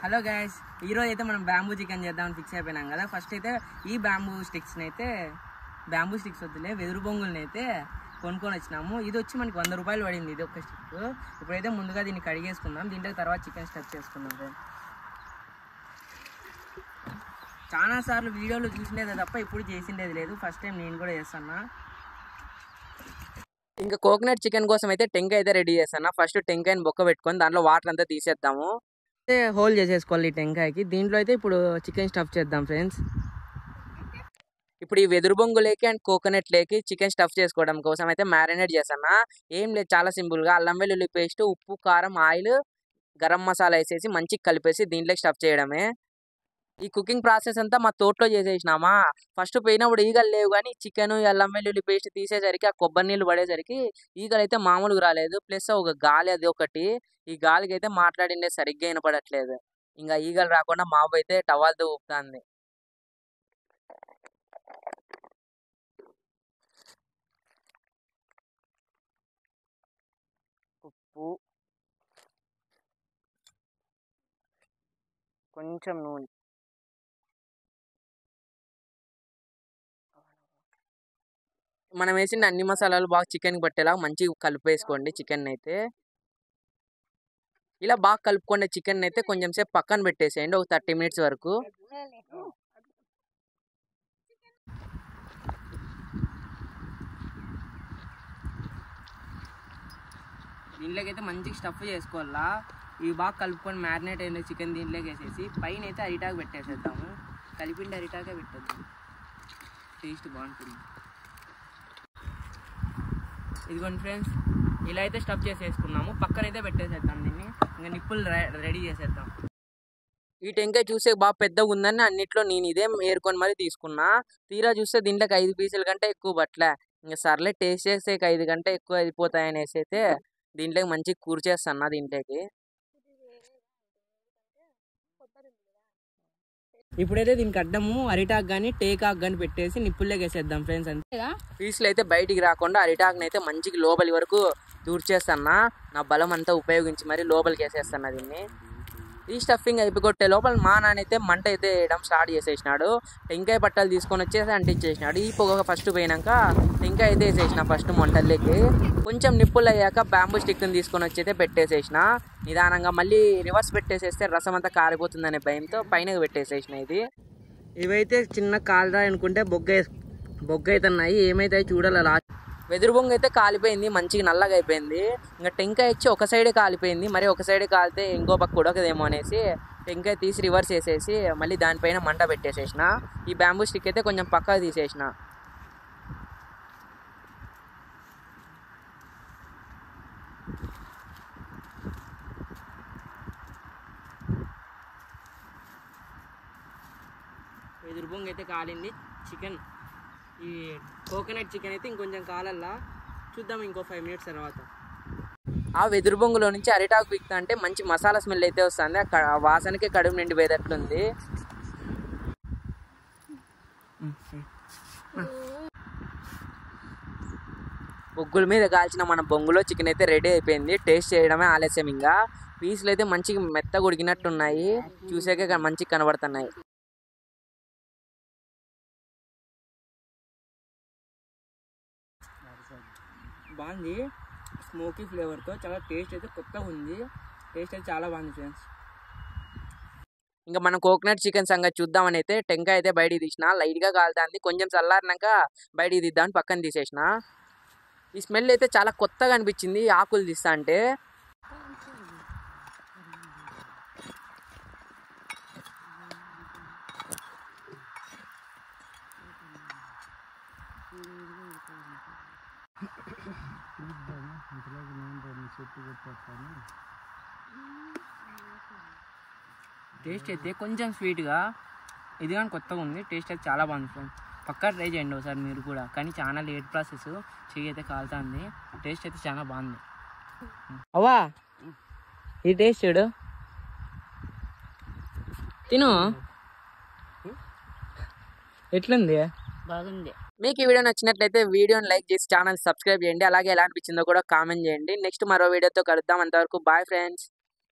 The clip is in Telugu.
హలో గైస్, ఈరోజు అయితే మనం బ్యాంబూ చికెన్ చేద్దామని ఫిక్స్ అయిపోయినాం కదా. ఫస్ట్ అయితే ఈ బ్యాంబూ స్టిక్స్ వద్దులే, వెదురు బొంగులని అయితే కొనుక్కొని వచ్చినాము. ఇది వచ్చి మనకి 100 రూపాయలు పడింది ఇది ఒక స్టిక్. ఇప్పుడైతే ముందుగా దీన్ని కడిగేసుకుందాం, దీంట్లో తర్వాత చికెన్ స్టఫ్ చేసుకుందాం ఫ్రెండ్స్. చాలా సార్లు వీడియోలో చూసిండేది తప్ప ఇప్పుడు చేసిండేది లేదు, ఫస్ట్ టైం నేను కూడా చేస్తున్నా. ఇంకా కోకోనట్ చికెన్ కోసం అయితే టెంకాయ అయితే రెడీ చేస్తాను. ఫస్ట్ టెంకాయని బొక్క పెట్టుకొని దాంట్లో వాటర్ అంతా తీసేద్దాము. హోల్ చేసేసుకోవాలి ఈ టెంకాయకి. దీంట్లో అయితే ఇప్పుడు చికెన్ స్టఫ్ చేద్దాం ఫ్రెండ్స్. ఇప్పుడు ఈ వెదురు బొంగులేకి అండ్ కోకోనట్ లేకి చికెన్ స్టఫ్ చేసుకోవడం కోసం అయితే మ్యారినేట్ చేస్తాను. ఏం లేదు, చాలా సింపుల్గా అల్లం వెల్లుల్లి పేస్ట్, ఉప్పు, కారం, ఆయిల్, గరం మసాలా వేసేసి మంచిగా కలిపేసి దీంట్లోకి స్టఫ్ చేయడమే. ఈ కుకింగ్ ప్రాసెస్ అంతా మా తోటలో చేసేసినామా. ఫస్ట్ పోయినప్పుడు ఈగలు లేవు, కానీ చికెన్ అల్లం వెల్లుల్లి పేస్ట్ తీసేసరికి ఆ కొబ్బరి నీళ్ళు పడేసరికి ఈగలు అయితే మామూలుగా రాలేదు. ప్లస్ ఒక గాలి అది ఒకటి, ఈ గాలికి అయితే మాట్లాడిండే సరిగ్గా వినపడట్లేదు. ఇంకా ఈగలు రాకుండా మావు అయితే టవాల్తో ఊపుతుంది. ఉప్పు, కొంచెం నూనె, మనం వేసిన అన్ని మసాలాలు బాగా చికెన్కి పట్టేలా మంచిగా కలిపేసుకోండి. చికెన్ అయితే ఇలా బాగా కలుపుకోండి. చికెన్ అయితే కొంచెం సేపు పక్కన పెట్టేసేయండి, ఒక 30 మినిట్స్ వరకు. దీంట్లోకి అయితే మంచిగా స్టఫ్ చేసుకోవాలా. ఇవి బాగా కలుపుకొని మ్యారినేట్ అయిన చికెన్ దీంట్లోకి వేసేసి పైన అయితే అరిటాకు పెట్టేసేద్దాము. కలిపిండి అరిటాకే పెట్టేద్దాం, టేస్ట్ బాగుంటుంది. ఇదిగోండి ఫ్రెండ్స్, ఇలా అయితే స్టఫ్ చేసేసుకున్నాము. పక్కన అయితే పెట్టేసేద్దాం దీన్ని. ఇంకా నిప్పులు రెడీ చేసేద్దాం. ఈ టెంకాయ చూసే బాగా పెద్దగా ఉందని అన్నిట్లో నేను ఇదే ఏరుకొని మరీ తీసుకున్నా. తీరా చూస్తే దీంట్లోకి 5 పీసుల కంటే ఎక్కువ పట్లే. ఇంకా సర్లే, టేస్ట్ చేస్తే 5 కంటే ఎక్కువ అయిపోతాయనేసి అయితే దీంట్లోకి మంచిగా కూర్చేస్తున్నా. దీంట్లోకి ఇప్పుడైతే దీనికి అడ్డము అరిటాక్ కానీ టేకాక్ కానీ పెట్టేసి నిప్పుల్లోకి వేసేద్దాం ఫ్రెండ్స్. అంతేగా పీసులు అయితే బయటికి రాకుండా అరిటాక్ని అయితే మంచిగా లోపలి వరకు దూర్చేస్తున్నా. నా బలం అంతా ఉపయోగించి మరి లోపలికి వేసేస్తున్నా దీన్ని. ఈ స్టఫింగ్ అయిపోగొట్టే లోపల మా నాన్న అయితే మంట అయితే వేయడం స్టార్ట్ చేసేసినాడు. టెంకాయ పట్టాలు తీసుకొని వచ్చేసి అంటించేసినాడు. ఈ పొగ ఫస్ట్ పోయినాక టెంకాయ అయితే వేసేసిన ఫస్ట్ మంటల్లోకి. కొంచెం నిప్పులు అయ్యాక బ్యాంబూ స్టిక్ని తీసుకొని వచ్చి అయితే పెట్టేసేసిన. నిదానంగా మళ్ళీ రివర్స్ పెట్టేసేస్తే రసం అంతా కారిపోతుందనే భయంతో పైన పెట్టేసేసిన. ఇవైతే చిన్న కాలుతాయి అనుకుంటే బొగ్గ అవుతున్నాయి. ఏమైతే చూడాలి. వెదురు బొంగు అయితే కాలిపోయింది, మంచిగా నల్లగా అయిపోయింది. ఇంకా టెంకాయ వచ్చి ఒక సైడే కాలిపోయింది, మరి ఒక సైడే కాలితే ఇంకో పక్క ఉడకదేమో అనేసి టెంకాయ తీసి రివర్స్ వేసేసి మళ్ళీ దానిపైన మంట పెట్టేసేసిన. ఈ బ్యాంబూ స్టిక్ అయితే కొంచెం పక్కకు తీసేసిన. వెదురు బొంగు అయితే కాలింది. చికెన్, ఈ కోకోనట్ చికెన్ అయితే ఇంకొంచెం కాలల్లా, చూద్దాం ఇంకో 5 మినిట్స్ తర్వాత. ఆ వెదురు బొంగులో నుంచి అరిటాకు పీక్తా అంటే మంచి మసాలా స్మెల్ అయితే వస్తుంది. ఆ వాసనకే కడుపు నిండిపోయేటట్లుంది. బొగ్గుల మీద కాల్చిన మన బొంగులో చికెన్ అయితే రెడీ అయిపోయింది. టేస్ట్ చేయడమే ఆలస్యం. ఇంకా పీసులు అయితే మంచిగా మెత్తగా ఉడికినట్టున్నాయి, చూసాకే మంచిగా కనబడుతున్నాయి. బాగుంది, స్మోకీ ఫ్లేవర్తో చాలా టేస్ట్ అయితే కొత్తగా ఉంది. టేస్ట్ అయితే చాలా బాగుంది ఫ్రెండ్స్. ఇంకా మనం కోకోనట్ చికెన్ సంగతి చూద్దామని అయితే టెంకాయ అయితే బయటికి తీసిన. లైట్గా కాలుతుంది, కొంచెం చల్లారినాక బయటికి తీద్దామని పక్కన తీసేసిన. ఈ స్మెల్ అయితే చాలా కొత్తగా అనిపించింది ఆకులు తీస్తా అంటే. టేస్ట్ అయితే కొంచెం స్వీట్గా, ఇది కానీ కొత్తగా ఉంది. టేస్ట్ అయితే చాలా బాగుంది ఫ్రెండ్స్. పక్కా ట్రై చేయండి ఒకసారి మీరు కూడా. కానీ చాలా లేట్ ప్రాసెస్, చెయ్యి అయితే కాలుతుంది. టేస్ట్ అయితే చాలా బాగుంది. అవ్వా, ఈ టేస్ట్ చూడు, తిను ఎట్లుంది. బాగుంది. మీకు ఈ వీడియో నచ్చినట్లయితే వీడియోని లైక్ చేసి ఛానల్ సబ్స్క్రైబ్ చేయండి. అలాగే ఎలా అనిపించిందో కూడా కామెంట్ చేయండి. నెక్స్ట్ మరో వీడియోతో కలుద్దాం. అంతవరకు బాయ్ ఫ్రెండ్స్.